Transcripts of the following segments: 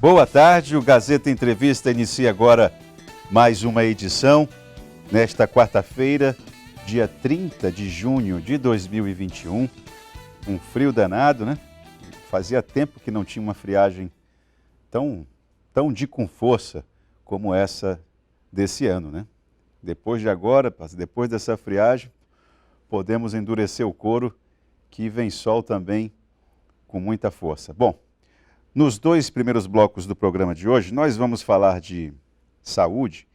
Boa tarde, o Gazeta Entrevista inicia agora mais uma edição, nesta quarta-feira, dia 30 de junho de 2021. Um frio danado, né? Fazia tempo que não tinha uma friagem tão de com força como essa desse ano, né? Depois de agora, depois dessa friagem, podemos endurecer o couro, que vem sol também com muita força. Bom, nos dois primeiros blocos do programa de hoje, nós vamos falar de saúde,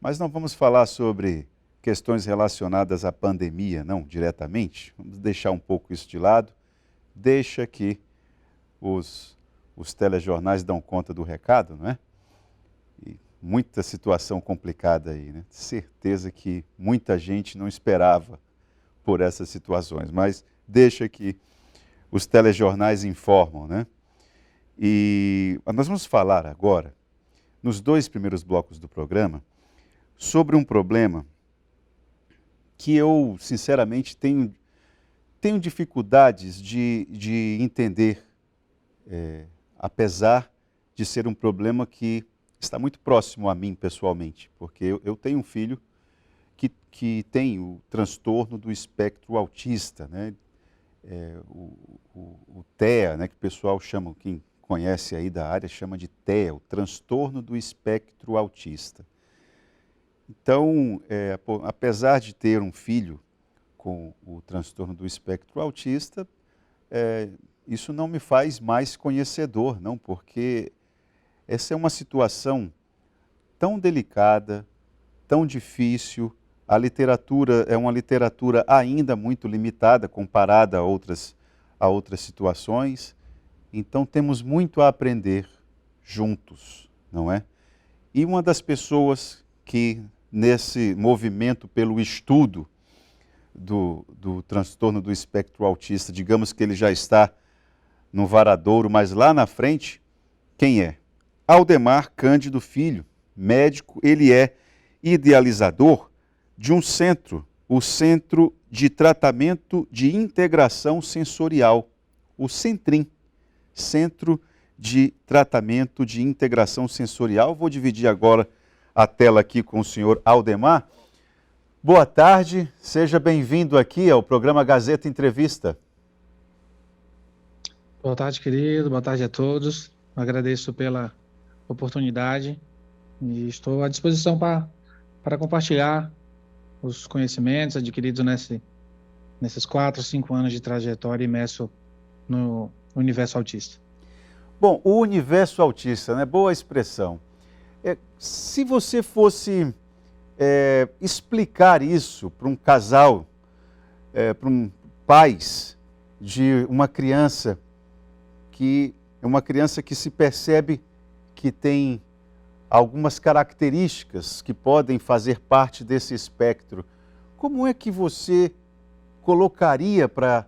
mas não vamos falar sobre questões relacionadas à pandemia, não diretamente. Vamos deixar um pouco isso de lado. Deixa que os telejornais dão conta do recado, não é? E muita situação complicada aí, né? Certeza que muita gente não esperava por essas situações, mas deixa que os telejornais informam, né? E nós vamos falar agora, nos dois primeiros blocos do programa, sobre um problema que eu, sinceramente, tenho dificuldades de entender, apesar de ser um problema que está muito próximo a mim pessoalmente, porque eu tenho um filho que tem o transtorno do espectro autista, né? O TEA, né, que o pessoal chama, quem conhece aí da área, chama de TEA, o transtorno do espectro autista. Então, apesar de ter um filho com o transtorno do espectro autista, isso não me faz mais conhecedor, não, porque essa é uma situação tão delicada, tão difícil. A literatura é uma literatura ainda muito limitada comparada a outras situações. Então temos muito a aprender juntos, não é? E uma das pessoas que nesse movimento pelo estudo do transtorno do espectro autista, digamos que ele já está no varadouro, mas lá na frente, quem é? Aldemar Cândido Filho, médico, ele é idealizador de um centro, o Centro de Tratamento de Integração Sensorial, o Centrim, Centro de Tratamento de Integração Sensorial. Vou dividir agora a tela aqui com o senhor Aldemar. Boa tarde, seja bem-vindo aqui ao programa Gazeta Entrevista. Boa tarde, querido, boa tarde a todos. Agradeço pela oportunidade e estou à disposição para compartilhar os conhecimentos adquiridos nesses 4, 5 anos de trajetória imerso no universo autista. Bom, o universo autista, né? Boa expressão. Se você fosse explicar isso para um casal, para pais de uma criança que se percebe que tem algumas características que podem fazer parte desse espectro, como é que você colocaria para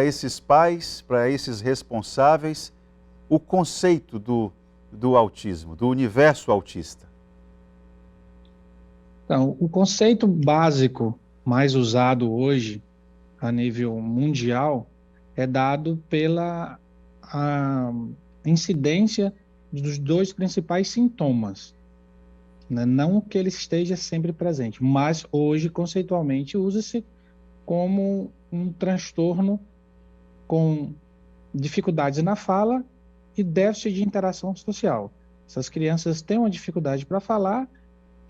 esses pais, para esses responsáveis, o conceito do autismo, do universo autista? Então, o conceito básico mais usado hoje a nível mundial é dado pela incidência dos dois principais sintomas, né? Não que ele esteja sempre presente, mas hoje, conceitualmente, usa-se como um transtorno com dificuldades na fala e déficit de interação social. Essas crianças têm uma dificuldade para falar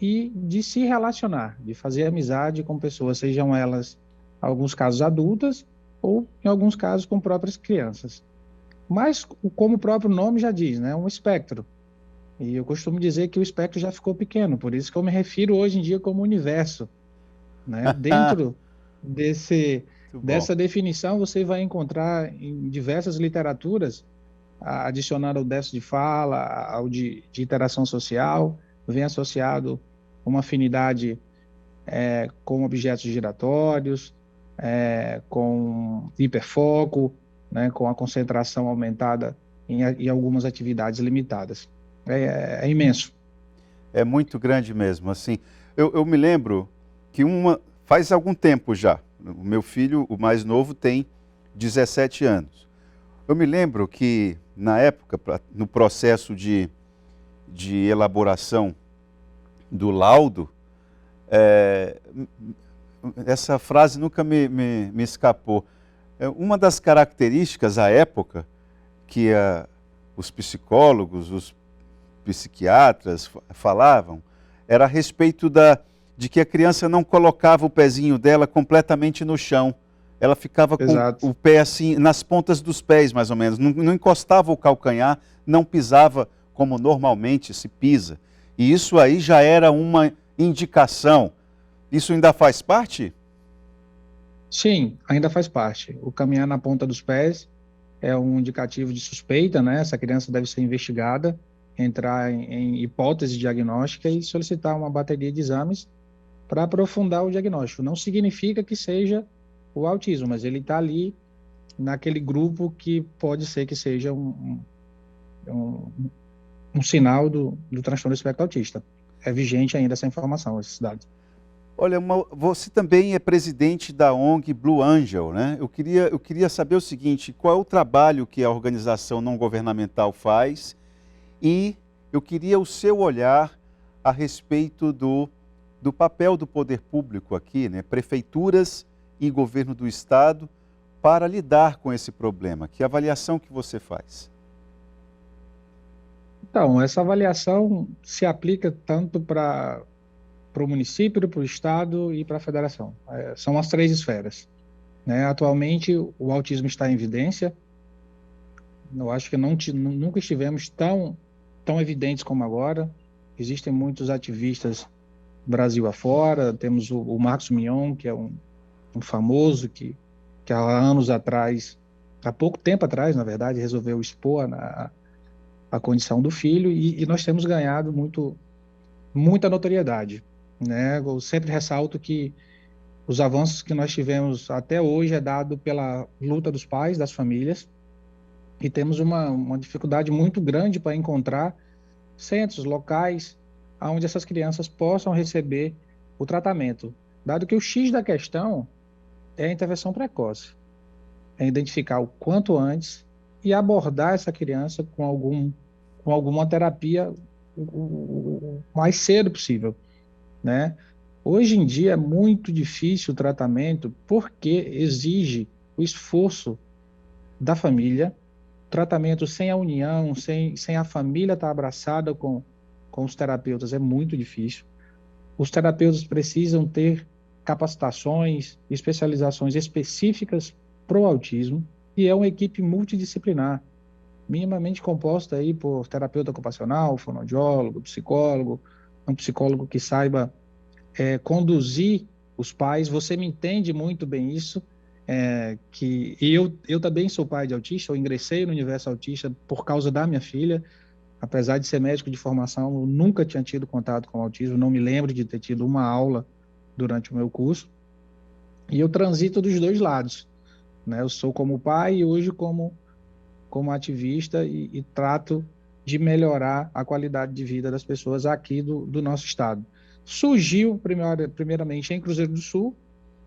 e de se relacionar, de fazer amizade com pessoas, sejam elas, em alguns casos, adultas ou, em alguns casos, com próprias crianças. Mas, como o próprio nome já diz, né, é um espectro. E eu costumo dizer que o espectro já ficou pequeno, por isso que eu me refiro hoje em dia como universo, né? Dentro dessa definição, você vai encontrar em diversas literaturas, adicionado ao déficit de fala, ao de interação social, vem associado uma afinidade com objetos giratórios, com hiperfoco, né, com a concentração aumentada em algumas atividades limitadas. É imenso. É muito grande mesmo. Assim, eu me lembro que faz algum tempo já, o meu filho, o mais novo, tem 17 anos. Eu me lembro que na época, no processo de elaboração do laudo, essa frase nunca me escapou. Uma das características à época que os psicólogos, os psiquiatras falavam, era a respeito de que a criança não colocava o pezinho dela completamente no chão. Ela ficava com Exato. o pé assim, nas pontas dos pés, mais ou menos. Não encostava o calcanhar, não pisava como normalmente se pisa. E isso aí já era uma indicação. Isso ainda faz parte? Sim, ainda faz parte. O caminhar na ponta dos pés é um indicativo de suspeita, né? Essa criança deve ser investigada, entrar em hipótese diagnóstica e solicitar uma bateria de exames para aprofundar o diagnóstico. Não significa que seja o autismo, mas ele está ali naquele grupo que pode ser que seja um sinal do transtorno do espectro autista. É vigente ainda essa informação, esses dados. Olha, você também é presidente da ONG Blue Angel, né? Eu queria saber o seguinte, qual é o trabalho que a organização não governamental faz e eu queria o seu olhar a respeito do papel do poder público aqui, né? Prefeituras e governo do estado para lidar com esse problema. Que avaliação que você faz? Então, essa avaliação se aplica tanto para o município, para o estado e para a federação. São as três esferas, né? Atualmente, o autismo está em evidência. Eu acho que nunca estivemos tão evidentes como agora. Existem muitos ativistas Brasil afora. Temos o Marcos Mion, que é um famoso que há anos atrás, há pouco tempo atrás, na verdade, resolveu expor a condição do filho e nós temos ganhado muita notoriedade, né? Eu sempre ressalto que os avanços que nós tivemos até hoje é dado pela luta dos pais, das famílias, e temos uma dificuldade muito grande para encontrar centros, locais, onde essas crianças possam receber o tratamento, dado que o X da questão é a intervenção precoce, é identificar o quanto antes e abordar essa criança com alguma terapia o mais cedo possível, né? Hoje em dia é muito difícil o tratamento porque exige o esforço da família, tratamento sem a união, sem a família estar abraçada com os terapeutas é muito difícil. Os terapeutas precisam ter capacitações, especializações específicas para o autismo e é uma equipe multidisciplinar, minimamente composta aí por terapeuta ocupacional, fonoaudiólogo, psicólogo, um psicólogo que saiba conduzir os pais. Você me entende muito bem isso, que eu também sou pai de autista, eu ingressei no universo autista por causa da minha filha, apesar de ser médico de formação, eu nunca tinha tido contato com autismo, não me lembro de ter tido uma aula durante o meu curso, e eu transito dos dois lados, né? Eu sou como pai e hoje como ativista e trato de melhorar a qualidade de vida das pessoas aqui do nosso estado. Surgiu primeiramente em Cruzeiro do Sul,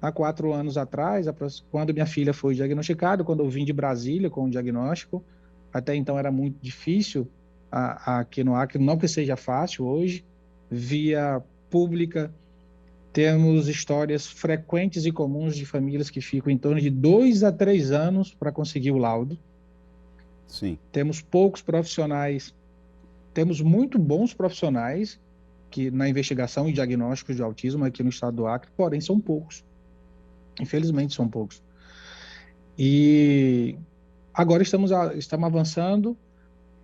há 4 anos atrás, quando minha filha foi diagnosticada, quando eu vim de Brasília com o diagnóstico. Até então era muito difícil aqui no Acre, não que seja fácil hoje, via pública, temos histórias frequentes e comuns de famílias que ficam em torno de 2 a 3 anos para conseguir o laudo. Sim. Temos poucos profissionais, temos muito bons profissionais que na investigação e diagnóstico de autismo aqui no estado do Acre, porém são poucos. Infelizmente são poucos. E agora estamos avançando.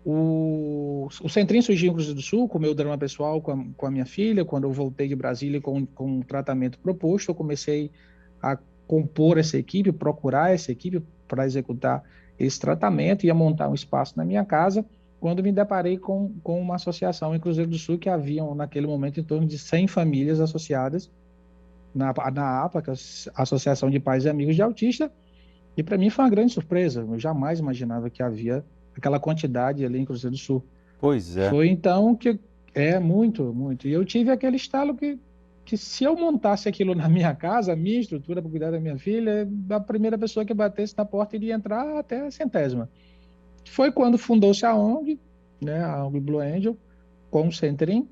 O Centrinho surgiu em Cruzeiro do Sul, com o meu drama pessoal, com a minha filha. Quando eu voltei de Brasília com um tratamento proposto, eu comecei a compor essa equipe, procurar essa equipe para executar esse tratamento, ia montar um espaço na minha casa, quando me deparei com uma associação em Cruzeiro do Sul, que haviam, naquele momento, em torno de 100 famílias associadas na APA, que é a Associação de Pais e Amigos de Autista, e para mim foi uma grande surpresa. Eu jamais imaginava que havia aquela quantidade ali em Cruzeiro do Sul. Pois é. Foi então que muito, muito. E eu tive aquele estalo que se eu montasse aquilo na minha casa, a minha estrutura para cuidar da minha filha, a primeira pessoa que batesse na porta iria entrar até a centésima. Foi quando fundou-se a ONG, né, a ONG Blue Angel, com o Centrim,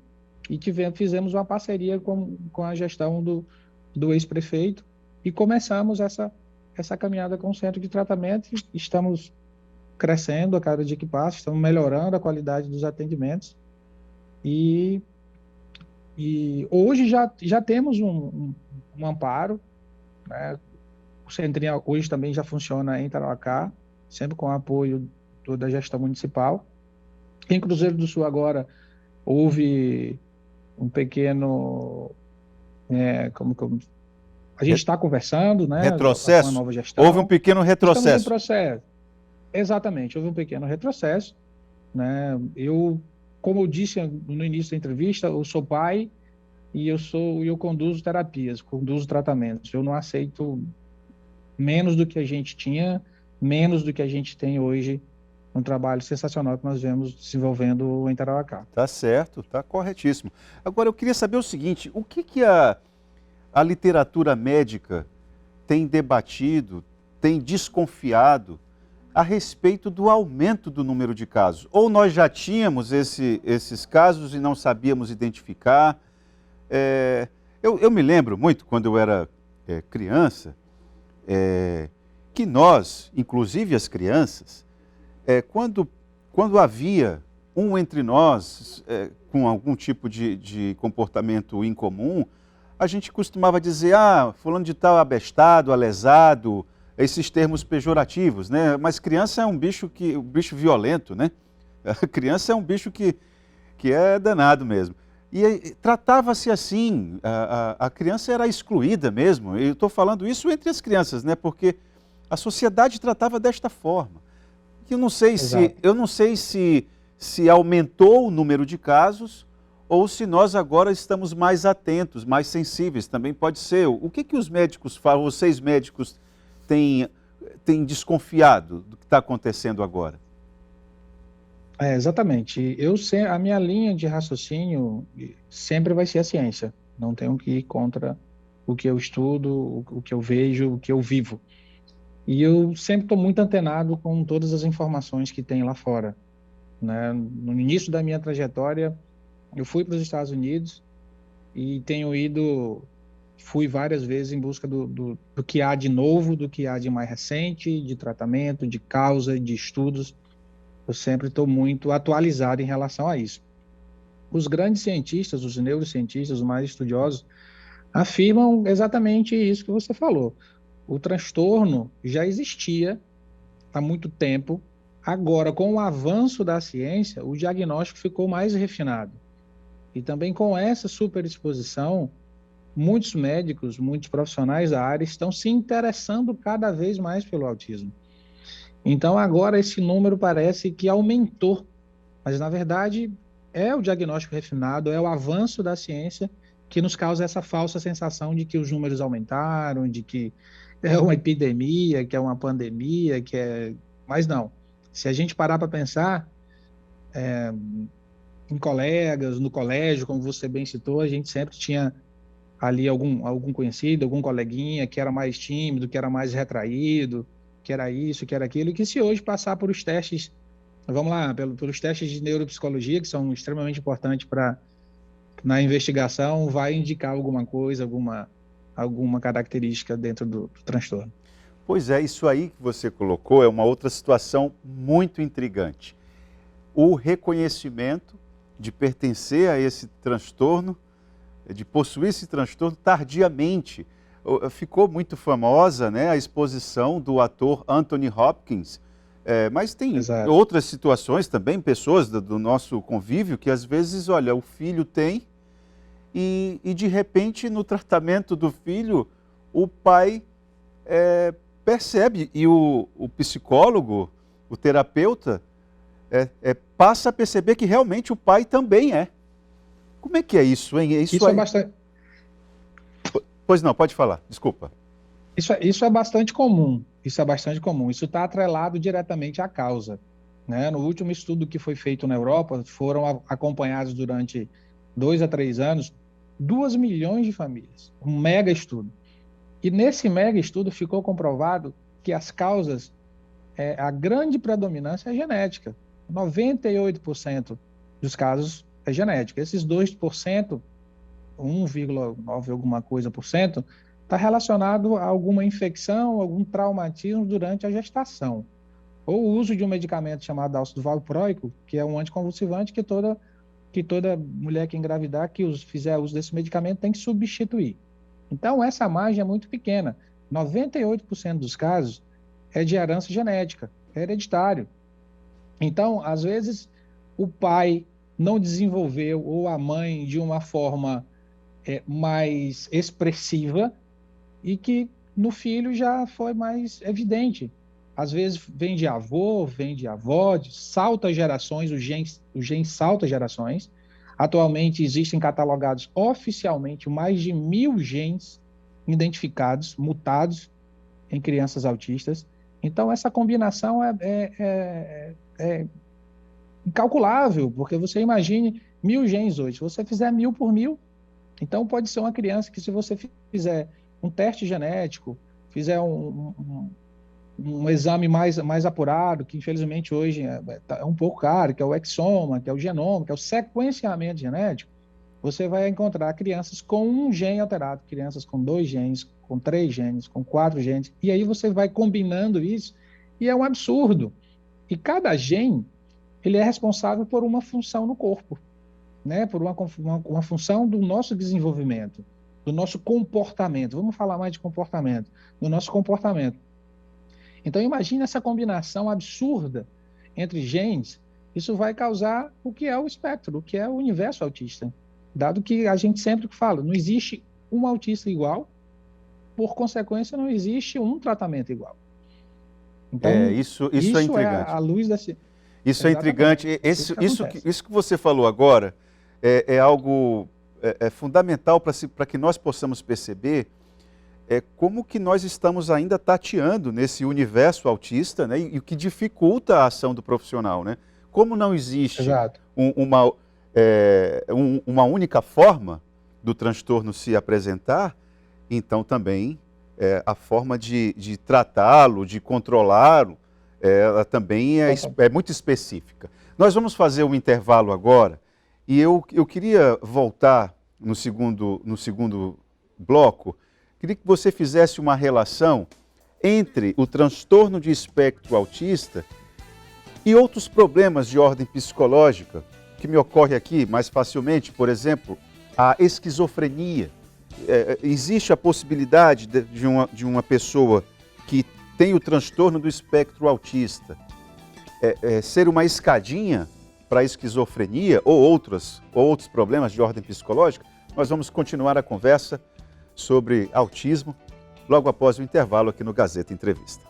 e fizemos uma parceria com a gestão do ex-prefeito e começamos essa caminhada com o centro de tratamento. Estamos crescendo a cada dia que passa, estamos melhorando a qualidade dos atendimentos e, hoje já temos um amparo, né? O Centrim hoje também já funciona em Tarauacá, sempre com o apoio da gestão municipal. Em Cruzeiro do Sul agora houve um pequeno, a gente está conversando, né, com a Retrocesso? nova Houve um gestão. pequeno Estamos em retrocesso. processo. Exatamente, houve um pequeno retrocesso, né? Como eu disse no início da entrevista, eu sou pai e eu conduzo terapias, conduzo tratamentos. Eu não aceito menos do que a gente tinha, menos do que a gente tem hoje, um trabalho sensacional que nós vemos desenvolvendo em Tarauacá. Tá certo, tá corretíssimo. Agora, eu queria saber o seguinte, o que a literatura médica tem debatido, tem desconfiado a respeito do aumento do número de casos? Ou nós já tínhamos esses casos e não sabíamos identificar? Eu me lembro muito, quando eu era criança, que nós, inclusive as crianças, quando havia um entre nós com algum tipo de comportamento incomum, a gente costumava dizer, fulano de tal abestado, alesado, esses termos pejorativos, né? Mas criança é um bicho violento, né? A criança é um bicho que é danado mesmo. E tratava-se assim, a criança era excluída mesmo. Eu estou falando isso entre as crianças, né? Porque a sociedade tratava desta forma. Eu não sei se aumentou o número de casos ou se nós agora estamos mais atentos, mais sensíveis. Também pode ser. O que os médicos falam, vocês médicos têm desconfiado do que está acontecendo agora? Exatamente. A minha linha de raciocínio sempre vai ser a ciência. Não tenho que ir contra o que eu estudo, o que eu vejo, o que eu vivo. E eu sempre estou muito antenado com todas as informações que tem lá fora, né? No início da minha trajetória, eu fui para os Estados Unidos e fui várias vezes em busca do que há de novo, do que há de mais recente, de tratamento, de causa, de estudos. Eu sempre estou muito atualizado em relação a isso. Os grandes cientistas, os neurocientistas, os mais estudiosos, afirmam exatamente isso que você falou. O transtorno já existia há muito tempo. Agora, com o avanço da ciência, o diagnóstico ficou mais refinado. E também com essa superexposição, muitos médicos, muitos profissionais da área estão se interessando cada vez mais pelo autismo. Então, agora esse número parece que aumentou, mas na verdade é o diagnóstico refinado, é o avanço da ciência que nos causa essa falsa sensação de que os números aumentaram, de que é uma epidemia, que é uma pandemia, Mas não. Se a gente parar para pensar, em colegas, no colégio, como você bem citou, a gente sempre tinha ali algum conhecido, algum coleguinha que era mais tímido, que era mais retraído, que era isso, que era aquilo, e que se hoje passar por os testes, vamos lá, pelos testes de neuropsicologia, que são extremamente importantes na investigação, vai indicar alguma coisa, alguma característica dentro do transtorno. Pois é, isso aí que você colocou é uma outra situação muito intrigante. O reconhecimento de pertencer a esse transtorno, de possuir esse transtorno tardiamente. Ficou muito famosa, né, a exposição do ator Anthony Hopkins, mas tem Exato. outras situações também, pessoas do nosso convívio, que às vezes, olha, o filho tem e de repente no tratamento do filho o pai percebe e o psicólogo, o terapeuta, passa a perceber que realmente o pai também é. Como é que é isso, hein? Isso é bastante... Pois não, pode falar, desculpa. Isso é bastante comum, isso está atrelado diretamente à causa, né? No último estudo que foi feito na Europa, foram acompanhados durante 2 a 3 anos 2 milhões de famílias, um mega estudo. E nesse mega estudo ficou comprovado que as causas a grande predominância é genética. 98% dos casos é genética. Esses 2%, 1,9 alguma coisa por cento, está relacionado a alguma infecção, algum traumatismo durante a gestação. Ou o uso de um medicamento chamado ácido valproico, que é um anticonvulsivante que toda mulher que engravidar, que fizer uso desse medicamento, tem que substituir. Então, essa margem é muito pequena. 98% dos casos é de herança genética, é hereditário. Então, às vezes, o pai não desenvolveu, ou a mãe, de uma forma mais expressiva, e que no filho já foi mais evidente. Às vezes vem de avô, vem de avó, salta gerações, o gene salta gerações. Atualmente existem catalogados oficialmente mais de 1.000 genes identificados, mutados em crianças autistas. Então essa combinação é incalculável, porque você imagine 1.000 genes hoje. Se você fizer 1.000 por 1.000, então pode ser uma criança que, se você fizer um teste genético, fizer um exame mais apurado, que infelizmente hoje é um pouco caro, que é o exoma, que é o genoma, que é o sequenciamento genético, você vai encontrar crianças com um gene alterado, crianças com 2 genes, com 3 genes, com 4 genes, e aí você vai combinando isso, e é um absurdo. E cada gene, ele é responsável por uma função no corpo, né? Por uma função do nosso desenvolvimento, do nosso comportamento. Vamos falar mais de comportamento, do nosso comportamento. Então, imagine essa combinação absurda entre genes. Isso vai causar o que é o espectro, o que é o universo autista. Dado que a gente sempre fala, não existe um autista igual, por consequência, não existe um tratamento igual. Então, isso é intrigante. A luz desse... Isso é intrigante. Isso que você falou agora é algo fundamental para que nós possamos perceber como que nós estamos ainda tateando nesse universo autista, né, e o que dificulta a ação do profissional, né? Como não existe uma única forma do transtorno se apresentar, então também a forma de tratá-lo, de controlá-lo, ela também é muito específica. Nós vamos fazer um intervalo agora e eu queria voltar no segundo bloco. Queria que você fizesse uma relação entre o transtorno de espectro autista e outros problemas de ordem psicológica que me ocorre aqui mais facilmente, por exemplo, a esquizofrenia. Existe a possibilidade de uma pessoa que tem o transtorno do espectro autista ser uma escadinha para a esquizofrenia ou outros problemas de ordem psicológica? Nós vamos continuar a conversa sobre autismo logo após o intervalo aqui no Gazeta Entrevista.